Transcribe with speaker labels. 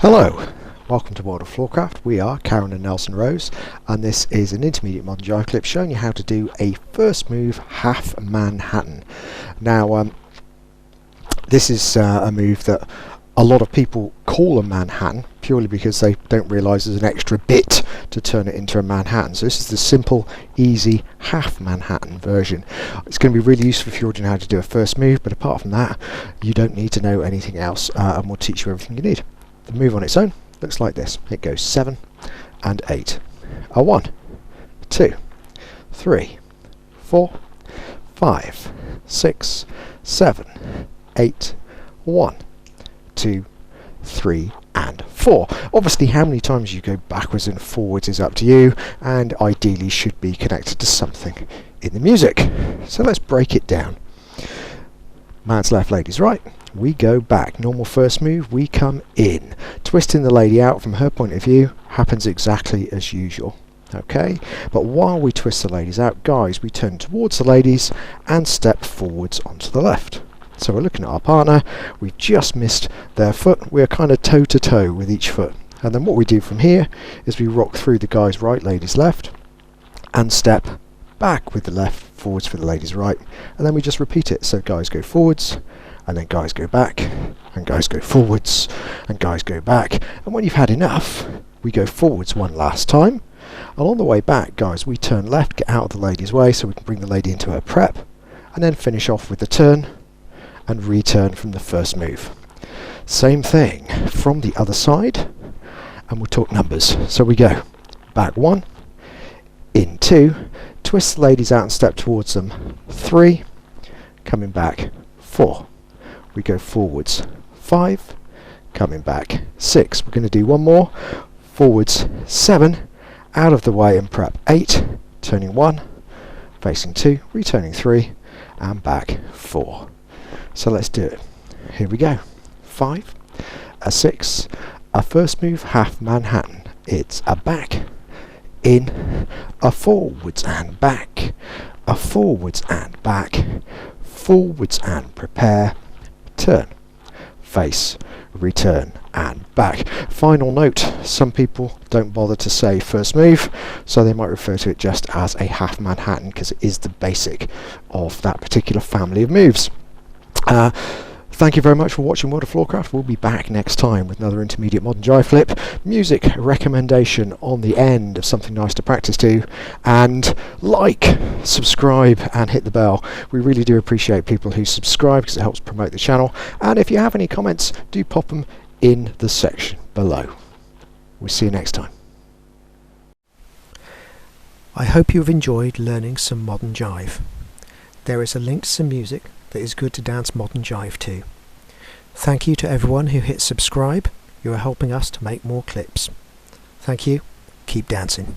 Speaker 1: Hello, welcome to World of Floorcraft. We are Karen and Nelson Rose, and this is an Intermediate Modern Jive Clip showing you how to do a first move half Manhattan. Now, this is a move that a lot of people call a Manhattan purely because they don't realise there's an extra bit to turn it into a Manhattan. So this is the simple, easy half Manhattan version. It's going to be really useful if you already know how to do a first move, but apart from that, you don't need to know anything else, and we'll teach you everything you need. The move on its own looks like this. It goes 7 and 8. A 1, 2, 3, 4, 5, 6, 7, 8, 1, 2, 3 and 4. Obviously how many times you go backwards and forwards is up to you, and ideally should be connected to something in the music. So let's break it down. Man's left, lady's right. We go back. Normal first move, we come in. Twisting the lady out from her point of view happens exactly as usual. Okay, but while we twist the ladies out, guys, we turn towards the ladies and step forwards onto the left. So we're looking at our partner, we've just missed their foot, we're kind of toe to toe with each foot. And then what we do from here is we rock through the guy's right, lady's left, and step back with the left, forwards for the lady's right, and then we just repeat it. So guys go forwards, and then guys go back, and guys go forwards, and guys go back. And when you've had enough, we go forwards one last time. And on the way back, guys, we turn left, get out of the lady's way so we can bring the lady into her prep, and then finish off with the turn and return from the first move. Same thing from the other side, and we'll talk numbers. So we go back 1, in 2, twist the ladies out and step towards them, 3, coming back, 4. We go forwards, 5, coming back, 6. We're going to do one more, forwards, 7, out of the way and prep, 8, turning 1, facing 2, returning 3, and back, 4. So let's do it. Here we go. 5, a 6, a first move half Manhattan. It's a back, in, a forwards and back, a forwards and back, forwards and prepare, turn, face, return and back. Final note, some people don't bother to say first move, so they might refer to it just as a half Manhattan because it is the basic of that particular family of moves. Thank you very much for watching World of Floorcraft. We'll be back next time with another Intermediate Modern Jive Clip, music recommendation on the end of something nice to practice to, and like, subscribe and hit the bell. We really do appreciate people who subscribe because it helps promote the channel, and if you have any comments, do pop them in the section below. We'll see you next time.
Speaker 2: I hope you've enjoyed learning some modern jive. There is a link to some music that is good to dance modern jive to. Thank you to everyone who hit subscribe. You are helping us to make more clips. Thank you. Keep dancing.